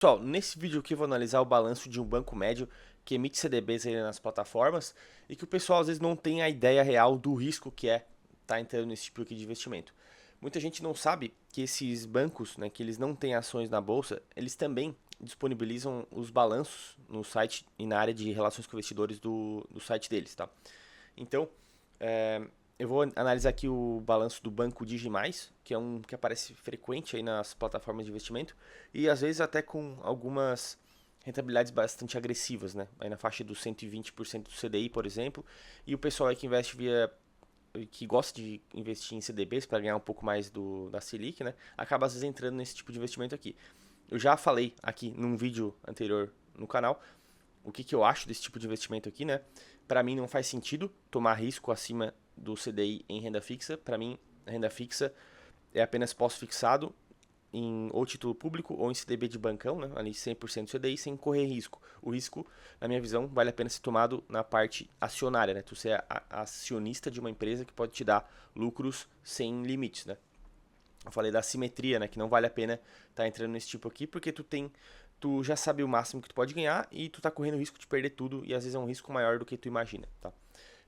Pessoal, nesse vídeo aqui eu vou analisar o balanço de um banco médio que emite CDBs aí nas plataformas e que o pessoal às vezes não tem a ideia real do risco que é estar entrando nesse tipo aqui de investimento. Muita gente não sabe que esses bancos, né, que eles não têm ações na bolsa, eles também disponibilizam os balanços no site e na área de relações com investidores do site deles, tá? Então, é, eu vou analisar aqui o balanço do banco Digimais, que é um que aparece frequente aí nas plataformas de investimento e às vezes até com algumas rentabilidades bastante agressivas, né? Aí na faixa dos 120% do CDI, por exemplo, e o pessoal aí que investe que gosta de investir em CDBs para ganhar um pouco mais da Selic, né? Acaba às vezes entrando nesse tipo de investimento aqui. Eu já falei aqui num vídeo anterior no canal o que eu acho desse tipo de investimento aqui, né? Para mim não faz sentido tomar risco acima do CDI em renda fixa. Para mim, a renda fixa é apenas pós-fixado em ou título público ou em CDB de bancão, né? Ali 100% CDI sem correr risco. O risco, na minha visão, vale a pena ser tomado na parte acionária, né? Tu ser acionista de uma empresa que pode te dar lucros sem limites, né? Eu falei da simetria, né? Que não vale a pena estar entrando nesse tipo aqui, porque tu já sabe o máximo que tu pode ganhar e tu tá correndo o risco de perder tudo e às vezes é um risco maior do que tu imagina, tá?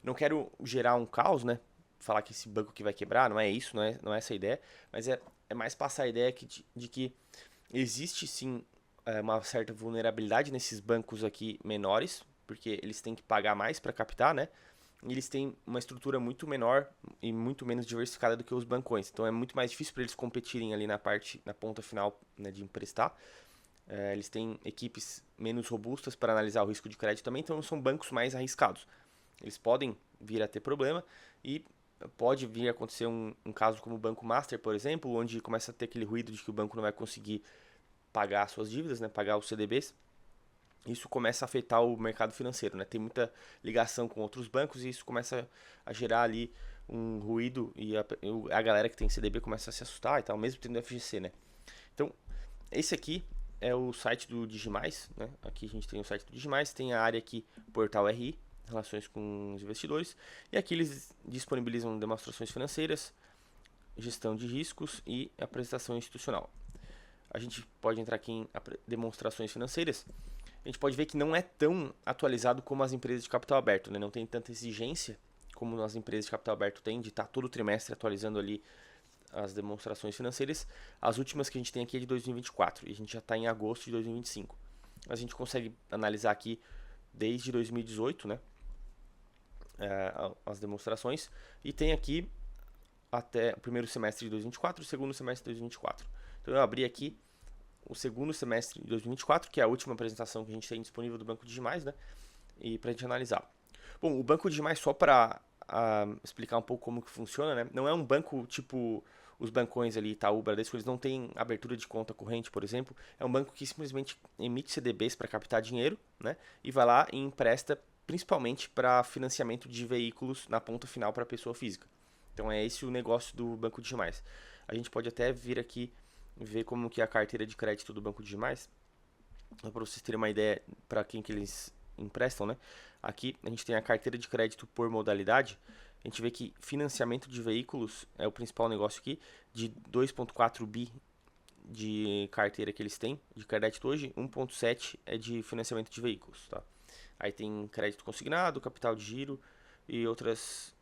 Não quero gerar um caos, né? Falar que esse banco aqui vai quebrar, não é isso, não é essa a ideia, mas é mais passar a ideia de que existe sim uma certa vulnerabilidade nesses bancos aqui menores, porque eles têm que pagar mais para captar, né? E eles têm uma estrutura muito menor e muito menos diversificada do que os bancões. Então é muito mais difícil para eles competirem ali na ponta final, né, de emprestar. Eles têm equipes menos robustas para analisar o risco de crédito também, então são bancos mais arriscados. Eles podem vir a ter problema e pode vir a acontecer um caso como o Banco Master, por exemplo, onde começa a ter aquele ruído de que o banco não vai conseguir pagar suas dívidas, né, pagar os CDBs. Isso começa a afetar o mercado financeiro, né? Tem muita ligação com outros bancos e isso começa a gerar ali um ruído e a galera que tem CDB começa a se assustar e tal, mesmo tendo FGC, né? Então, esse aqui é o site do Digimais, né? Aqui a gente tem o site do Digimais, tem a área aqui, Portal RI, relações com os investidores, e aqui eles disponibilizam demonstrações financeiras, gestão de riscos e apresentação institucional. A gente pode entrar aqui em demonstrações financeiras. A gente pode ver que não é tão atualizado como as empresas de capital aberto, né? Não tem tanta exigência como as empresas de capital aberto têm de estar todo trimestre atualizando ali as demonstrações financeiras. As últimas que a gente tem aqui é de 2024 e a gente já está em agosto de 2025. A gente consegue analisar aqui desde 2018, né? As demonstrações e tem aqui até o primeiro semestre de 2024 e o segundo semestre de 2024. Então eu abri aqui o segundo semestre de 2024, que é a última apresentação que a gente tem disponível do Banco Digimais, né? E para a gente analisar. Bom, o Banco Digimais, só para explicar um pouco como que funciona, né? Não é um banco tipo os bancões ali, Itaú, Bradesco, eles não têm abertura de conta corrente, por exemplo. É um banco que simplesmente emite CDBs para captar dinheiro, né? E vai lá e empresta principalmente para financiamento de veículos na ponta final para a pessoa física. Então é esse o negócio do Banco Digimais. A gente pode até vir aqui ver como que é a carteira de crédito do Banco Digimais, para vocês terem uma ideia para quem que eles emprestam, né? Aqui a gente tem a carteira de crédito por modalidade. A gente vê que financiamento de veículos é o principal negócio aqui, de 2,4 bi de carteira que eles têm de crédito hoje, 1,7 é de financiamento de veículos, tá? Aí tem crédito consignado, capital de giro e outras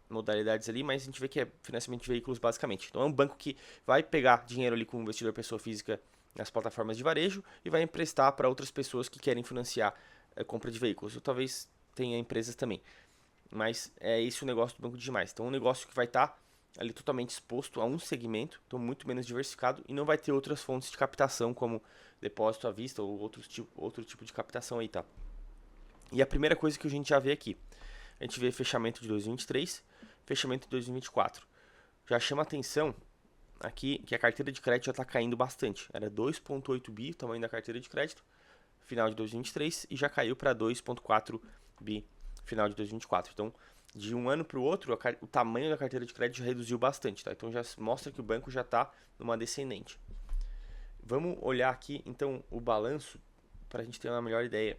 modalidades ali, mas a gente vê que é financiamento de veículos basicamente. Então é um banco que vai pegar dinheiro ali com o investidor pessoa física nas plataformas de varejo e vai emprestar para outras pessoas que querem financiar a compra de veículos. Ou talvez tenha empresas também. Mas é esse o negócio do Banco Digimais. Então é um negócio que vai estar ali totalmente exposto a um segmento, então muito menos diversificado e não vai ter outras fontes de captação como depósito à vista ou outro tipo de captação aí, tá? E a primeira coisa que a gente já vê aqui, a gente vê fechamento de 2023, fechamento de 2024. Já chama atenção aqui que a carteira de crédito já está caindo bastante. Era 2,8 bi o tamanho da carteira de crédito, final de 2023, e já caiu para 2,4 bi final de 2024. Então, de um ano para o outro, o tamanho da carteira de crédito já reduziu bastante. Tá? Então, já mostra que o banco já está numa descendente. Vamos olhar aqui, então, o balanço para a gente ter uma melhor ideia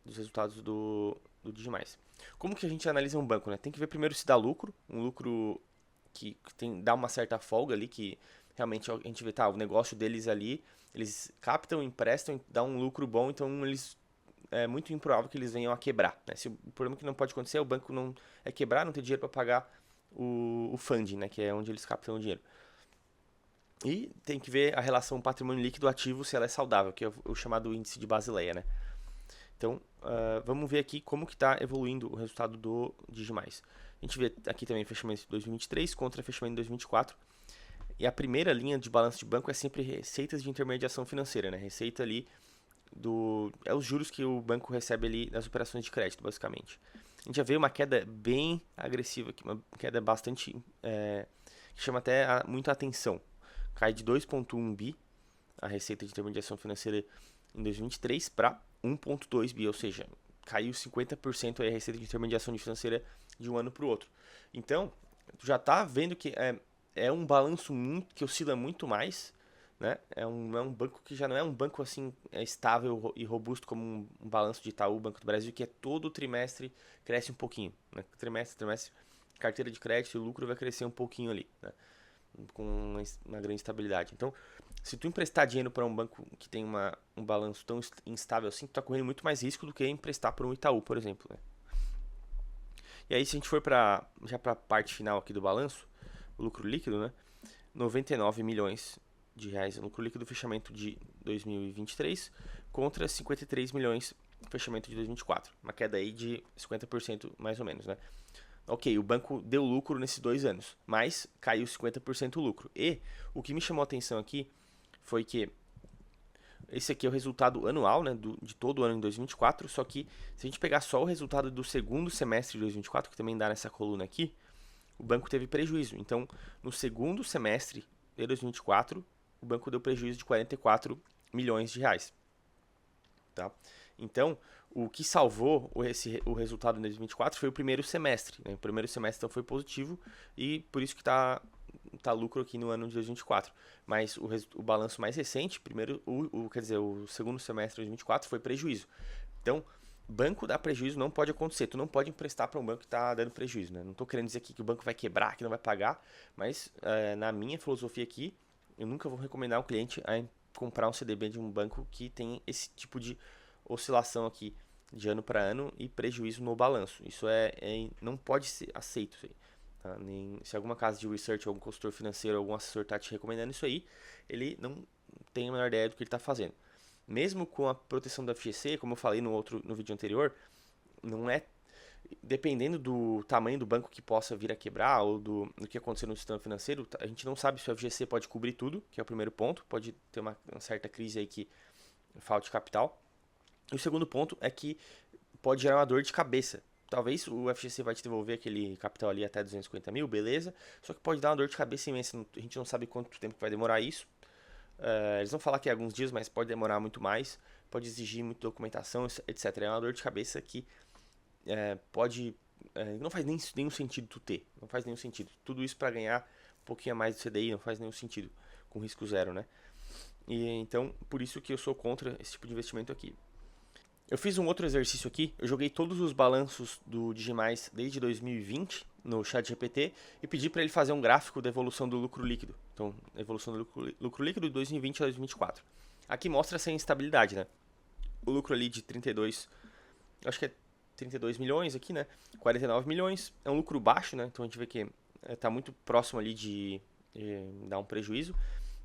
dos resultados do Digimais. Como que a gente analisa um banco, né? Tem que ver primeiro se dá lucro, um lucro que dá uma certa folga ali, que realmente a gente vê, tá, o negócio deles ali, Eles captam, emprestam, dão um lucro bom, então é muito improvável que eles venham a quebrar, né? O problema que não pode acontecer é o banco não é quebrar, não ter dinheiro para pagar o funding, né? Que é onde eles captam o dinheiro. E tem que ver a relação patrimônio líquido-ativo, se ela é saudável, que é o chamado índice de Basileia, né? Então, vamos ver aqui como que está evoluindo o resultado do Digimais. A gente vê aqui também fechamento de 2023 contra fechamento de 2024. E a primeira linha de balanço de banco é sempre receitas de intermediação financeira, né? Receita ali é os juros que o banco recebe ali nas operações de crédito, basicamente. A gente já vê uma queda bem agressiva aqui, uma queda bastante que chama até muita atenção. Cai de 2,1 bi a receita de intermediação financeira em 2023 para 1,2 bi, ou seja, caiu 50% aí a receita de intermediação financeira de um ano para o outro. Então, tu já está vendo que é um balanço que oscila muito mais, né? É um banco que já não é um banco assim estável e robusto como um balanço de Itaú, Banco do Brasil, que é todo trimestre cresce um pouquinho, né? Trimestre, carteira de crédito e lucro vai crescer um pouquinho ali, né? Com uma grande estabilidade. Então, se tu emprestar dinheiro para um banco que tem um balanço tão instável assim, tu tá correndo muito mais risco do que emprestar para um Itaú, por exemplo, né? E aí, se a gente for já para a parte final aqui do balanço, o lucro líquido, né? 99 milhões de reais no lucro líquido fechamento de 2023 contra 53 milhões no fechamento de 2024. Uma queda aí de 50% mais ou menos, né? Ok, o banco deu lucro nesses 2 anos, mas caiu 50% o lucro. E o que me chamou a atenção aqui foi que esse aqui é o resultado anual, né, de todo o ano em 2024, só que se a gente pegar só o resultado do segundo semestre de 2024, que também dá nessa coluna aqui, o banco teve prejuízo. Então, no segundo semestre de 2024, o banco deu prejuízo de 44 milhões de reais. Tá? Então, o que salvou o resultado em 2024 foi o primeiro semestre. Né? O primeiro semestre então, foi positivo e por isso que está lucro aqui no ano de 2024. Mas o balanço mais recente, quer dizer, o segundo semestre de 2024 foi prejuízo. Então, banco dá prejuízo não pode acontecer. Tu não pode emprestar para um banco que está dando prejuízo. Né? Não estou querendo dizer aqui que o banco vai quebrar, que não vai pagar, mas na minha filosofia aqui, eu nunca vou recomendar um cliente a comprar um CDB de um banco que tem esse tipo de oscilação aqui de ano para ano e prejuízo no balanço. Isso não pode ser aceito. Isso aí, tá? Se alguma casa de research, algum consultor financeiro, algum assessor está te recomendando isso aí, ele não tem a menor ideia do que ele está fazendo. Mesmo com a proteção da FGC, como eu falei no vídeo anterior, não é dependendo do tamanho do banco que possa vir a quebrar ou do que acontecer no sistema financeiro, a gente não sabe se o FGC pode cobrir tudo, que é o primeiro ponto, pode ter uma certa crise aí que falte capital. E o segundo ponto é que pode gerar uma dor de cabeça. Talvez o FGC vai te devolver aquele capital ali até 250 mil, beleza, só que pode dar uma dor de cabeça imensa, a gente não sabe quanto tempo vai demorar isso. Eles vão falar que é alguns dias, mas pode demorar muito mais, pode exigir muita documentação, etc. É uma dor de cabeça que não faz nenhum sentido tu ter, não faz nenhum sentido. Tudo isso para ganhar um pouquinho a mais do CDI não faz nenhum sentido, com risco zero, né? E então, por isso que eu sou contra esse tipo de investimento aqui. Eu fiz um outro exercício aqui, eu joguei todos os balanços do Digimais desde 2020 no ChatGPT e pedi para ele fazer um gráfico da evolução do lucro líquido. Então, a evolução do lucro líquido de 2020 a 2024. Aqui mostra essa instabilidade, né? O lucro ali de 32, acho que é 32 milhões aqui, né? 49 milhões, é um lucro baixo, né? Então a gente vê que está muito próximo ali de dar um prejuízo.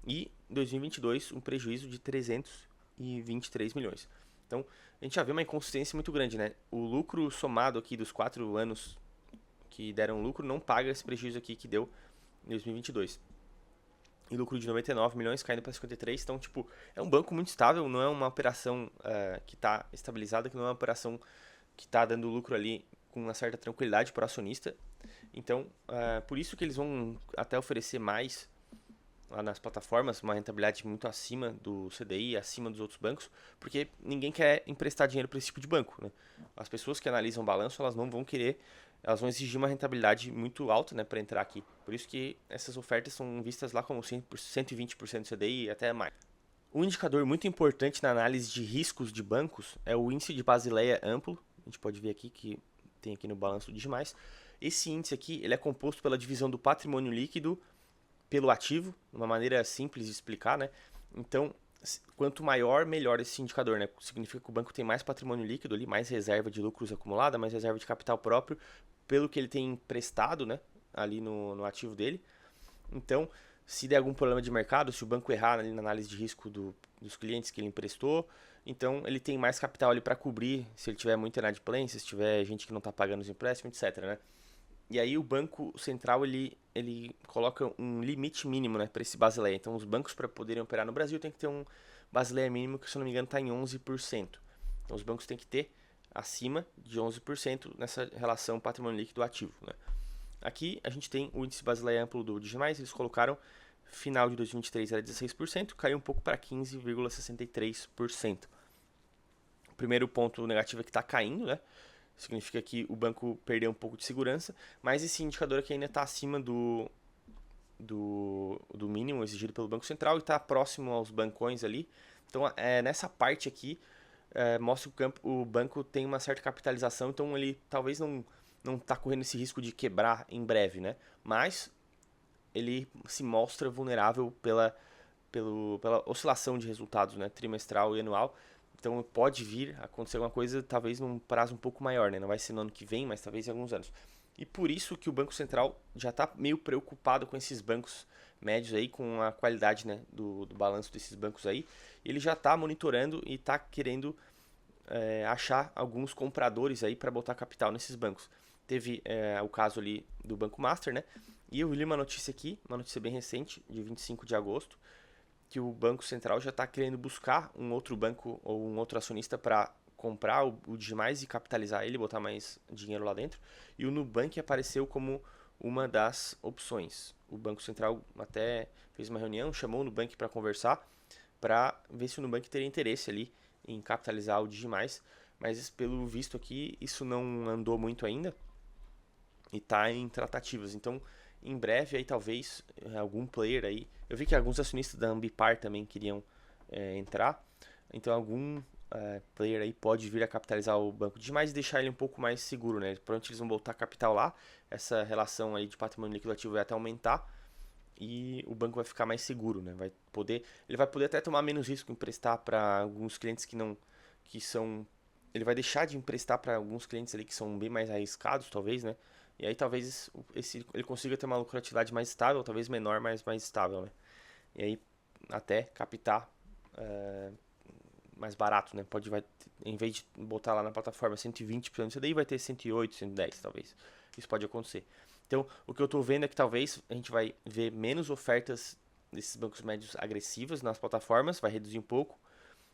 E em 2022, um prejuízo de 323 milhões. Então, a gente já vê uma inconsistência muito grande, né? O lucro somado aqui dos 4 anos que deram lucro não paga esse prejuízo aqui que deu em 2022. E lucro de 99 milhões caindo para 53. Então, tipo, é um banco muito estável, não é uma operação que está estabilizada, que não é uma operação que está dando lucro ali com uma certa tranquilidade para o acionista. Então, por isso que eles vão até oferecer mais lá nas plataformas, uma rentabilidade muito acima do CDI, acima dos outros bancos, porque ninguém quer emprestar dinheiro para esse tipo de banco, né? As pessoas que analisam o balanço, elas não vão querer, elas vão exigir uma rentabilidade muito alta, né, para entrar aqui. Por isso que essas ofertas são vistas lá como 120% do CDI e até mais. Um indicador muito importante na análise de riscos de bancos é o índice de Basileia amplo. A gente pode ver aqui que tem aqui no balanço do Digimais. Esse índice aqui, ele é composto pela divisão do patrimônio líquido pelo ativo, uma maneira simples de explicar, né? Então, quanto maior, melhor esse indicador, né? Significa que o banco tem mais patrimônio líquido ali, mais reserva de lucros acumulada, mais reserva de capital próprio, pelo que ele tem emprestado, né? Ali no ativo dele. Então, se der algum problema de mercado, se o banco errar ali na análise de risco dos clientes que ele emprestou, então ele tem mais capital ali para cobrir, se ele tiver muita inadimplência, se tiver gente que não está pagando os empréstimos, etc, né? E aí o Banco Central ele coloca um limite mínimo, né, para esse Basileia. Então os bancos para poderem operar no Brasil tem que ter um Basileia mínimo que, se eu não me engano, está em 11%. Então os bancos têm que ter acima de 11% nessa relação patrimônio líquido ativo, né? Aqui a gente tem o índice Basileia amplo do Digimais, eles colocaram final de 2023 era 16%, caiu um pouco para 15,63%. O primeiro ponto negativo é que está caindo, né? Significa que o banco perdeu um pouco de segurança, mas esse indicador aqui ainda está acima do mínimo exigido pelo Banco Central e está próximo aos bancões ali. Então, nessa parte aqui, mostra que o banco tem uma certa capitalização, então ele talvez não está correndo esse risco de quebrar em breve, né? Mas ele se mostra vulnerável pela oscilação de resultados, né? Trimestral e anual. Então pode vir a acontecer alguma coisa, talvez num prazo um pouco maior, né? Não vai ser no ano que vem, mas talvez em alguns anos. E por isso que o Banco Central já está meio preocupado com esses bancos médios aí, com a qualidade, né, do balanço desses bancos aí. Ele já está monitorando e está querendo achar alguns compradores aí para botar capital nesses bancos. Teve o caso ali do Banco Master, né? E eu li uma notícia aqui, uma notícia bem recente, de 25 de agosto, que o Banco Central já está querendo buscar um outro banco ou um outro acionista para comprar o Digimais e capitalizar ele, botar mais dinheiro lá dentro. E o Nubank apareceu como uma das opções. O Banco Central até fez uma reunião, chamou o Nubank para conversar, para ver se o Nubank teria interesse ali em capitalizar o Digimais, mas pelo visto aqui isso não andou muito ainda e está em tratativas. Então, em breve aí talvez algum player aí, eu vi que alguns acionistas da Ambipar também queriam entrar, então algum player aí pode vir a capitalizar o banco Digimais e deixar ele um pouco mais seguro, né? Provavelmente eles vão botar capital lá, essa relação aí de patrimônio líquido ativo vai até aumentar e o banco vai ficar mais seguro, né? Ele vai poder até tomar menos risco, emprestar para alguns clientes ele vai deixar de emprestar para alguns clientes ali que são bem mais arriscados, talvez, né? E aí talvez ele consiga ter uma lucratividade mais estável, talvez menor, mas mais estável, né? E aí até captar mais barato, né? Em vez de botar lá na plataforma 120% do CDI, vai ter 108, 110 talvez. Isso pode acontecer. Então, o que eu estou vendo é que talvez a gente vai ver menos ofertas desses bancos médios agressivas nas plataformas, vai reduzir um pouco,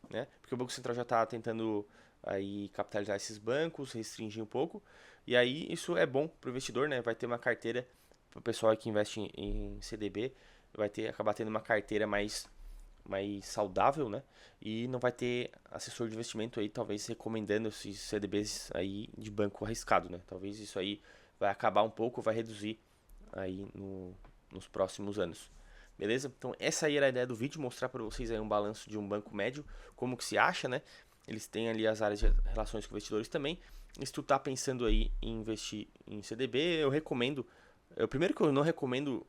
né? Porque o Banco Central já está tentando aí capitalizar esses bancos, restringir um pouco, e aí isso é bom para o investidor, né? Vai ter uma carteira para o pessoal que investe em CDB, acabar tendo uma carteira mais saudável, né? E não vai ter assessor de investimento aí talvez recomendando esses CDBs aí de banco arriscado, né? Talvez isso aí vai acabar um pouco, vai reduzir aí nos próximos anos. Beleza? Então essa aí era a ideia do vídeo, mostrar para vocês aí um balanço de um banco médio, como que se acha, né? Eles têm ali as áreas de relações com investidores também. E se tu tá pensando aí em investir em CDB, eu recomendo. Primeiro que eu não recomendo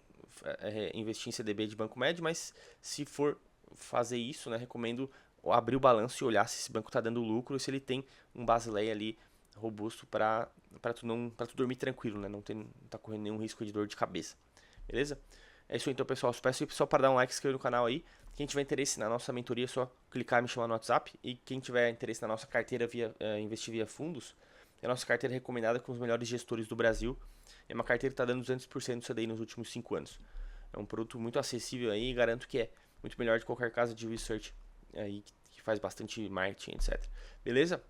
investir em CDB de banco médio, mas se for fazer isso, né, recomendo abrir o balanço e olhar se esse banco está dando lucro e se ele tem um Basileia ali robusto para tu dormir tranquilo, né, não tá correndo nenhum risco de dor de cabeça. Beleza? É isso aí, então, pessoal. Peço aí só para dar um like, se inscrever no canal aí. Quem tiver interesse na nossa mentoria, é só clicar e me chamar no WhatsApp. E quem tiver interesse na nossa carteira investir via fundos, é a nossa carteira recomendada com os melhores gestores do Brasil. É uma carteira que está dando 200% do CDI nos últimos 5 anos. É um produto muito acessível aí e garanto que é muito melhor de qualquer casa de research aí que faz bastante marketing, etc. Beleza?